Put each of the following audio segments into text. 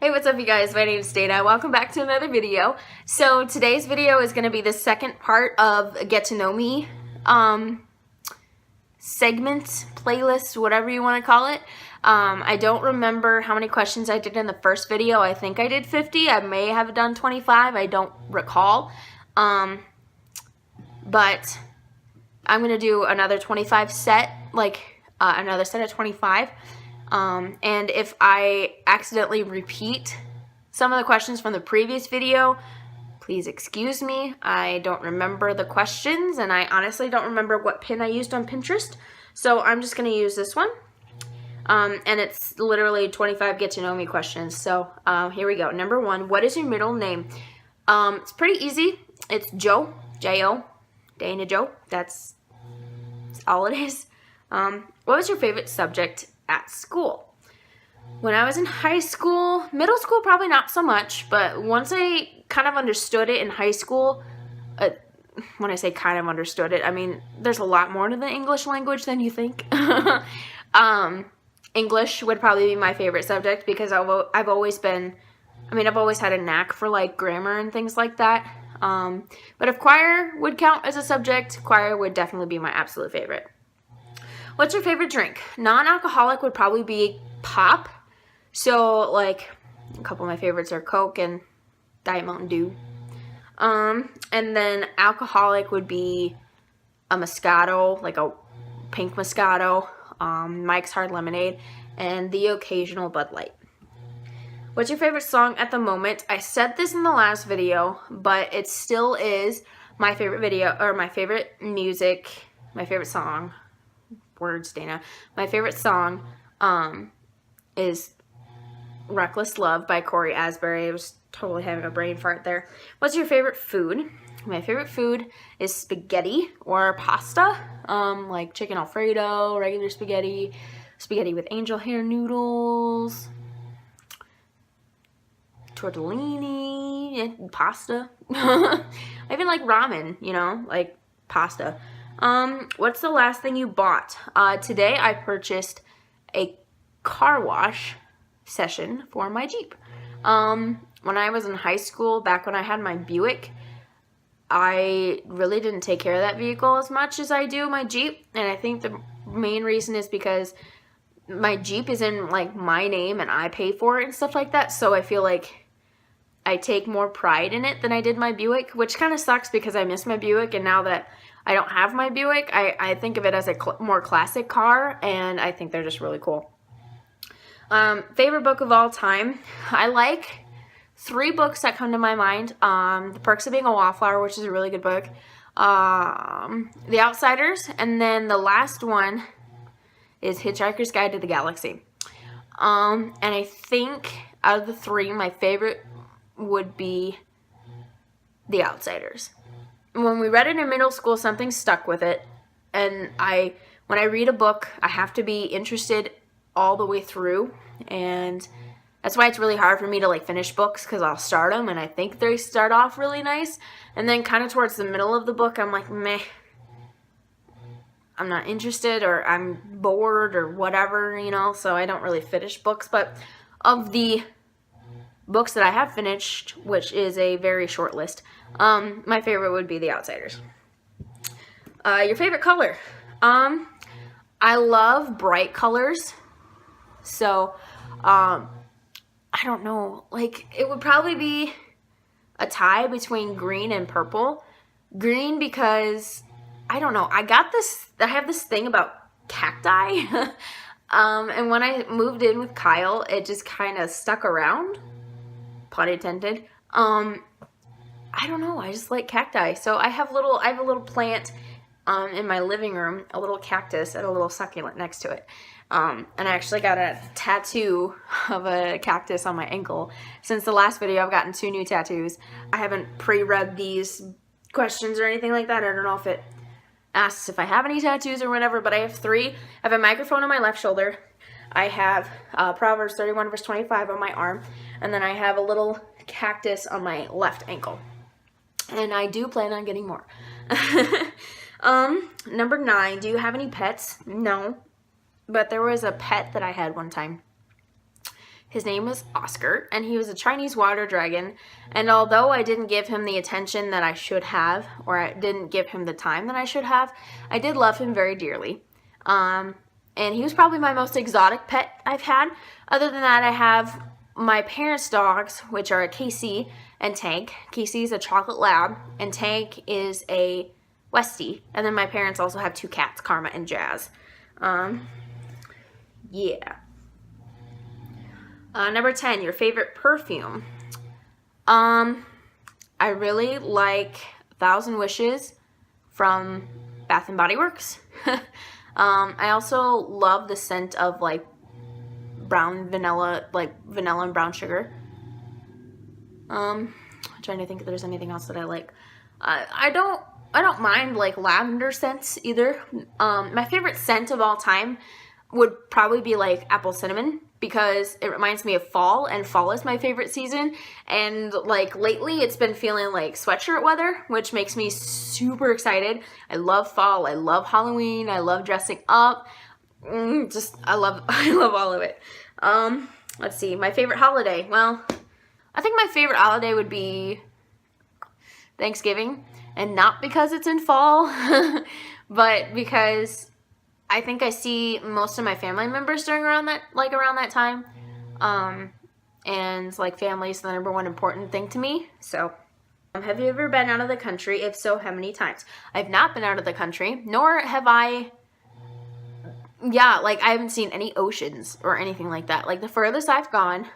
Hey, what's up you guys? My name is Dana. Welcome back to another video. So today's video is going to be the second part of Get to Know Me segment, playlist, whatever you want to call it. I don't remember how many questions I did in the first video. I think I did 50. I may have done 25. I don't recall. But I'm going to do another 25 set, another set of 25. And if I accidentally repeat some of the questions from the previous video, please excuse me. I don't remember the questions, and I honestly don't remember what pin I used on Pinterest. So I'm just going to use this one. And it's literally 25 get to know me questions. So here we go. Number 1, what is your middle name? It's pretty easy. It's Joe, J-O, Dana Joe. That's all it is. What was your favorite subject at school? When I was in high school, middle school probably not so much, but once I kind of understood it in high school, when I say kind of understood it, I mean there's a lot more to the English language than you think. English would probably be my favorite subject because I've always had a knack for like grammar and things like that. But if choir would count as a subject, choir would definitely be my absolute favorite. What's your favorite drink? Non-alcoholic would probably be pop. So, like, a couple of my favorites are Coke and Diet Mountain Dew. And then alcoholic would be a Moscato, like a pink Moscato, Mike's Hard Lemonade, and the occasional Bud Light. What's your favorite song at the moment? I said this in the last video, but it still is my favorite video, or my favorite music, my favorite song. Words, Dana. My favorite song is Reckless Love by Cory Asbury. I was totally having a brain fart there. What's your favorite food? My favorite food is spaghetti or pasta, like chicken Alfredo, regular spaghetti, spaghetti with angel hair noodles, tortellini, and pasta. I even like ramen, like pasta. What's the last thing you bought? Today I purchased a car wash session for my Jeep. When I was in high school, back when I had my Buick, I really didn't take care of that vehicle as much as I do my Jeep. And I think the main reason is because my Jeep is in like my name and I pay for it and stuff like that. So I feel like I take more pride in it than I did my Buick, which kind of sucks because I miss my Buick, and now that I don't have my Buick, I think of it as a more classic car, and I think they're just really cool. Favorite book of all time? I like 3 books that come to my mind. The Perks of Being a Wallflower, which is a really good book. The Outsiders, and then the last one is Hitchhiker's Guide to the Galaxy. And I think out of the 3, my favorite would be The Outsiders. When we read it in middle school, something stuck with it. And when I read a book, I have to be interested all the way through. And that's why it's really hard for me to like finish books, because I'll start them and I think they start off really nice. And then kind of towards the middle of the book, I'm like, meh. I'm not interested, or I'm bored, or whatever, so I don't really finish books. But of the books that I have finished, which is a very short list, my favorite would be The Outsiders. Your favorite color? I love bright colors, so I don't know, like it would probably be a tie between green and purple. Green because I don't know, I have this thing about cacti. And when I moved in with Kyle, it just kind of stuck around, pun intended. I don't know, I just like cacti. So I have a little plant in my living room, a little cactus and a little succulent next to it. And I actually got a tattoo of a cactus on my ankle. Since the last video, I've gotten 2 new tattoos. I haven't pre-read these questions or anything like that. I don't know if it asks if I have any tattoos or whatever, but I have 3. I have a microphone on my left shoulder. I have Proverbs 31 verse 25 on my arm. And then I have a little cactus on my left ankle. And I do plan on getting more. Number 9, do you have any pets? No. But there was a pet that I had one time. His name was Oscar, and he was a Chinese water dragon. And although I didn't give him the attention that I should have, or I didn't give him the time that I should have, I did love him very dearly. And he was probably my most exotic pet I've had. Other than that, I have my parents' dogs, which are Casey and Tank. Casey's a chocolate lab, and Tank is a Westie. And then my parents also have 2 cats, Karma and Jazz. Yeah. Number 10, your favorite perfume. I really like 1,000 Wishes from Bath and Body Works. I also love the scent of like brown vanilla, like vanilla and brown sugar. I'm trying to think if there's anything else that I like. I don't mind like lavender scents either. My favorite scent of all time would probably be like apple cinnamon, because it reminds me of fall, and fall is my favorite season. And like lately it's been feeling like sweatshirt weather, which makes me super excited. I love fall. I love Halloween. I love dressing up. I love all of it. Let's see, my favorite holiday. Well, I think my favorite holiday would be Thanksgiving, and not because it's in fall, but because I think I see most of my family members during around that time. And like family is the number one important thing to me. So, have you ever been out of the country? If so, how many times? I've not been out of the country, nor have I. Yeah, like I haven't seen any oceans or anything like that. Like the furthest I've gone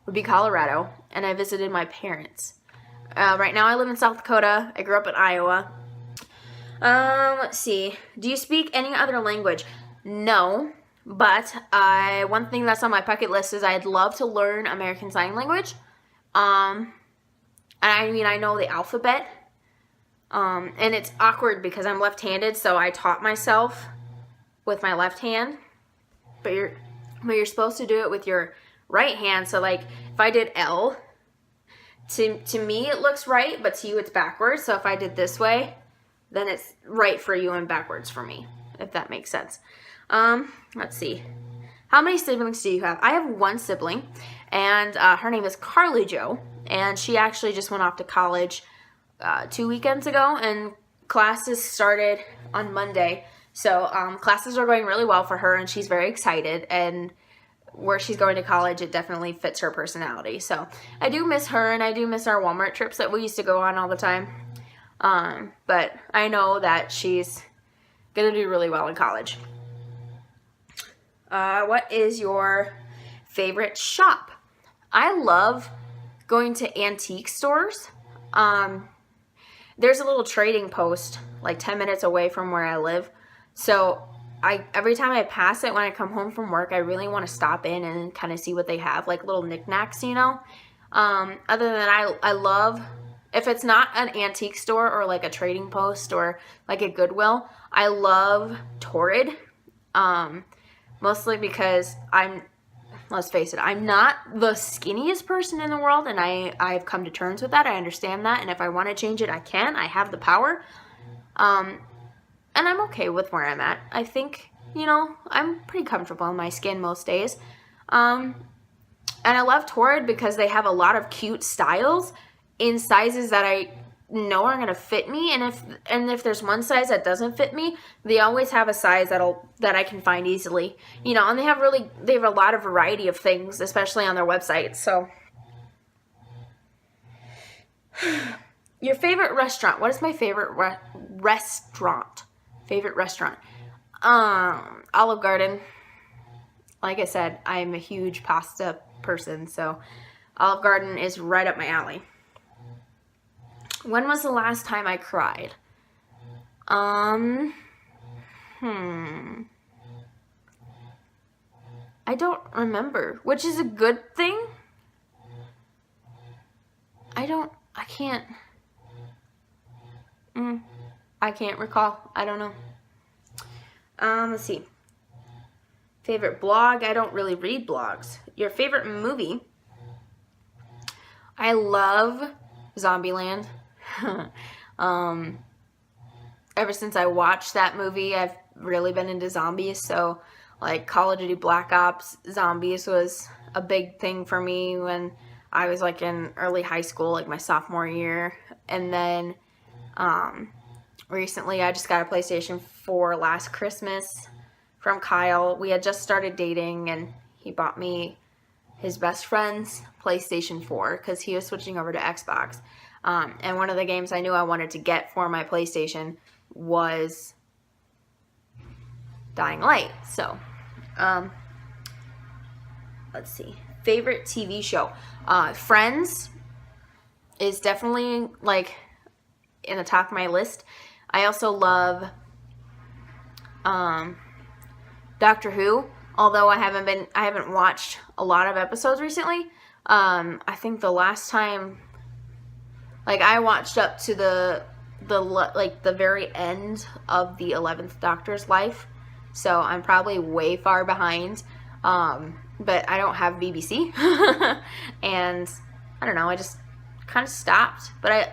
would be Colorado, and I visited my parents. Right now I live in South Dakota. I grew up in Iowa. Let's see. Do you speak any other language? No, but one thing that's on my bucket list is I'd love to learn American Sign Language. And I mean, I know the alphabet. And it's awkward because I'm left-handed, so I taught myself with my left hand. But you're supposed to do it with your right hand. So like if I did L, to me it looks right, but to you it's backwards. So if I did this way, then it's right for you and backwards for me, if that makes sense. Let's see. How many siblings do you have? I have 1 sibling, and her name is Carly Jo, and she actually just went off to college 2 weekends ago, and classes started on Monday. So classes are going really well for her, and she's very excited, and where she's going to college, it definitely fits her personality. So I do miss her, and I do miss our Walmart trips that we used to go on all the time. But I know that she's gonna do really well in college. What is your favorite shop? I love going to antique stores. There's a little trading post like 10 minutes away from where I live. So every time I pass it when I come home from work, I really want to stop in and kind of see what they have, like little knickknacks, you know. Other than that, I love, if it's not an antique store or like a trading post or like a Goodwill, I love Torrid. Mostly because let's face it, I'm not the skinniest person in the world, and I've come to terms with that. I understand that, and if I want to change it, I can. I have the power. And I'm okay with where I'm at. I think, you know, I'm pretty comfortable in my skin most days. And I love Torrid because they have a lot of cute styles in sizes that I know are going to fit me, and if there's one size that doesn't fit me, they always have a size that I can find easily, you know. And they have a lot of variety of things, especially on their website. So your favorite restaurant? What is my favorite restaurant? Olive Garden. Like I said, I'm a huge pasta person, so Olive Garden is right up my alley. When was the last time I cried? I don't remember, which is a good thing. I can't recall. I don't know. Let's see. Favorite blog? I don't really read blogs. Your favorite movie? I love Zombieland. Ever since I watched that movie, I've really been into zombies. So like Call of Duty Black Ops Zombies was a big thing for me when I was like in early high school, like my sophomore year. And then recently I just got a PlayStation 4 last Christmas from Kyle. We had just started dating and he bought me his best friend's PlayStation 4 because he was switching over to Xbox. And one of the games I knew I wanted to get for my PlayStation was Dying Light. So, let's see. Favorite TV show? Friends is definitely like in the top of my list. I also love Doctor Who, although I haven't watched a lot of episodes recently. I think the last time, like, I watched up to the very end of the 11th Doctor's life, so I'm probably way far behind. But I don't have BBC, and I don't know. I just kind of stopped. But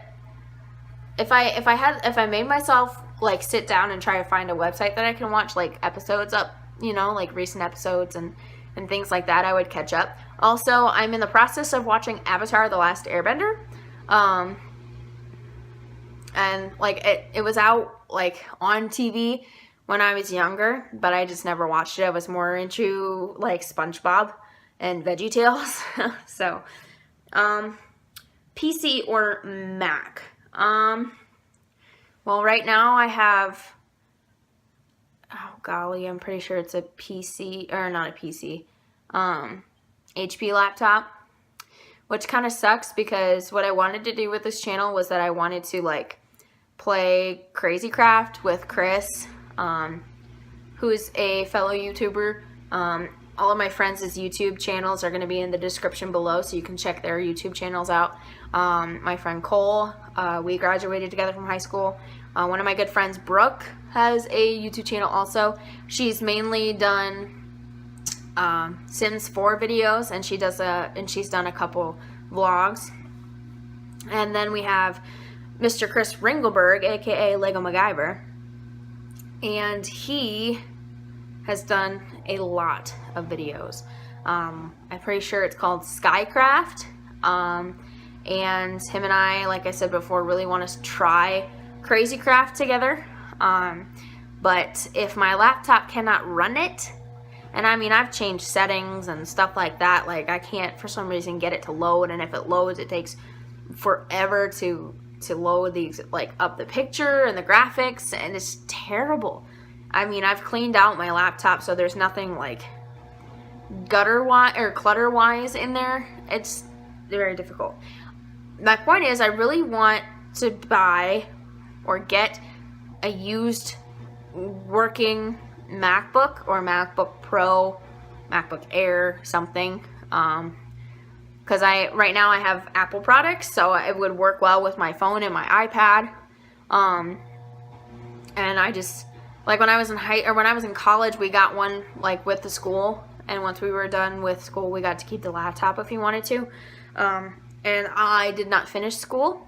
if I made myself like sit down and try to find a website that I can watch like episodes up, like recent episodes and things like that, I would catch up. Also, I'm in the process of watching Avatar: The Last Airbender. And like it was out like on TV when I was younger, but I just never watched it. I was more into like SpongeBob and VeggieTales. So, PC or Mac? Well, right now I have, oh golly, I'm pretty sure it's a PC, or not a PC, HP laptop, which kind of sucks because what I wanted to do with this channel was that I wanted to like play Crazy Craft with Chris, who's a fellow YouTuber. All of my friends' YouTube channels are going to be in the description below, so you can check their YouTube channels out. My friend Cole, we graduated together from high school. One of my good friends, Brooke, has a YouTube channel also. She's mainly done Sims 4 videos, and she's done a couple vlogs. And then we have Mr. Chris Ringelberg, aka Lego MacGyver, and he has done a lot of videos. I'm pretty sure it's called Skycraft, and him and I, like I said before, really want to try Crazy Craft together, but if my laptop cannot run it, and I mean I've changed settings and stuff like that, like I can't for some reason get it to load, and if it loads it takes forever to load these, like, up the picture and the graphics, and it's terrible. I mean, I've cleaned out my laptop so there's nothing like clutter wise in there. It's very difficult. My point is, I really want to buy or get a used working MacBook or MacBook Pro, MacBook Air, something. Because right now I have Apple products, so it would work well with my phone and my iPad. And I just, like, when I was in college, we got one like with the school, and once we were done with school, we got to keep the laptop if we wanted to. And I did not finish school,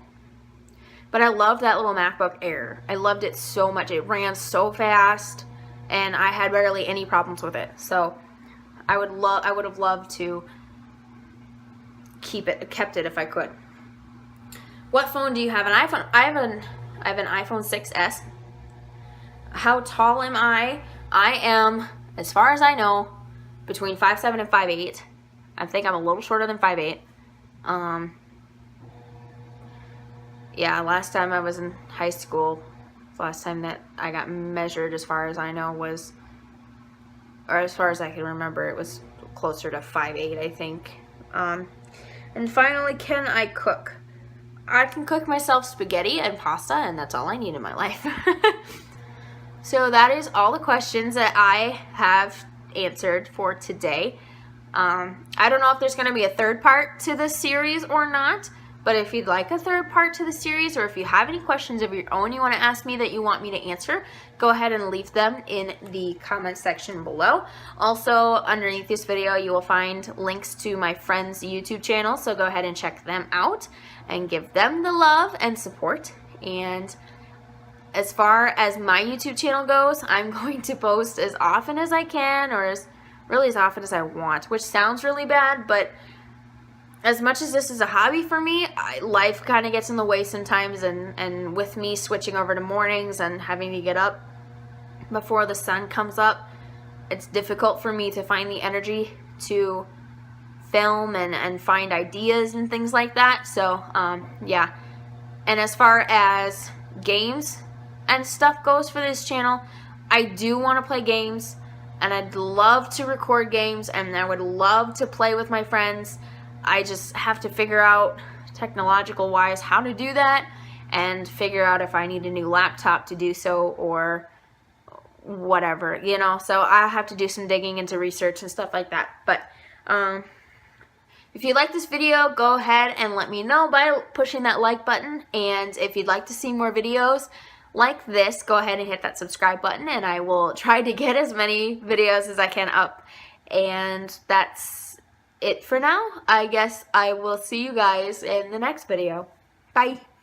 but I loved that little MacBook Air. I loved it so much. It ran so fast, and I had barely any problems with it. So I would have loved to kept it if I could. What phone do you have? An iPhone. I have an iPhone 6s. How tall am I? I am, as far as I know, between 5'7" and 5'8". I think I'm a little shorter than 5'8". Yeah, last time I was in high school, last time that I got measured, as far as I know, was, or as far as I can remember, it was closer to 5'8", I think. And finally, can I cook? I can cook myself spaghetti and pasta, and that's all I need in my life. So that is all the questions that I have answered for today. I don't know if there's going to be a third part to this series or not, but if you'd like a third part to the series, or if you have any questions of your own you want to ask me that you want me to answer, go ahead and leave them in the comment section below. Also, underneath this video, you will find links to my friends' YouTube channel, so go ahead and check them out and give them the love and support. And as far as my YouTube channel goes, I'm going to post as often as I can, or as really as often as I want, which sounds really bad, but as much as this is a hobby for me, life kind of gets in the way sometimes, and with me switching over to mornings and having to get up before the sun comes up, it's difficult for me to find the energy to film and find ideas and things like that. So yeah. And as far as games and stuff goes for this channel, I do want to play games, and I'd love to record games, and I would love to play with my friends. I just have to figure out, technological wise, how to do that, and figure out if I need a new laptop to do so, or whatever, you know. So I have to do some digging into research and stuff like that. But if you like this video, go ahead and let me know by pushing that like button. And if you'd like to see more videos like this, go ahead and hit that subscribe button, and I will try to get as many videos as I can up. And that's it for now. I guess I will see you guys in the next video. Bye.